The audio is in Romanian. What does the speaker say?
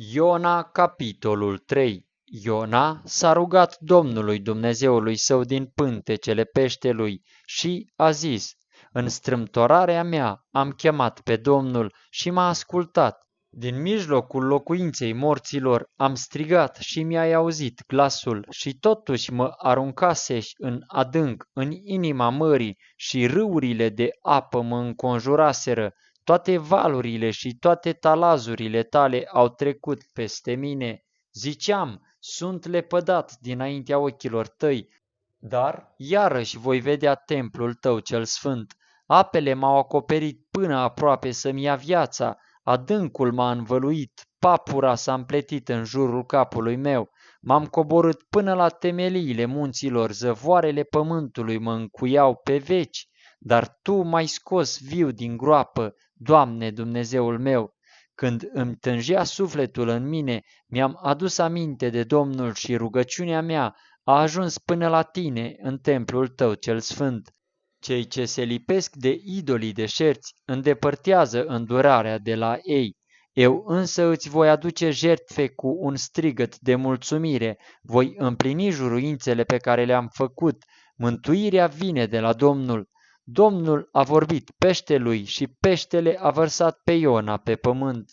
Iona, capitolul 3. Iona s-a rugat Domnului Dumnezeului său din pântecele peștelui și a zis: În strâmtorarea mea am chemat pe Domnul și m-a ascultat. Din mijlocul locuinței morților am strigat și mi-ai auzit glasul și totuși mă aruncasești în adânc, în inima mării și râurile de apă mă înconjuraseră. Toate valurile și toate talazurile tale au trecut peste mine. Ziceam, sunt lepădat dinaintea ochilor tăi, dar iarăși voi vedea templul tău cel sfânt. Apele m-au acoperit până aproape să-mi ia viața, adâncul m-a învăluit, papura s-a împletit în jurul capului meu, m-am coborât până la temeliile munților, zăvoarele pământului mă încuiau pe veci, dar Tu m-ai scos viu din groapă, Doamne Dumnezeul meu. Când îmi tângea sufletul în mine, mi-am adus aminte de Domnul și rugăciunea mea a ajuns până la tine în templul tău cel sfânt. Cei ce se lipesc de idolii deșerți îndepărtează îndurarea de la ei. Eu însă îți voi aduce jertfe cu un strigăt de mulțumire, voi împlini juruințele pe care le-am făcut. Mântuirea vine de la Domnul. Domnul a vorbit peștelui și peștele a vărsat pe Iona pe pământ.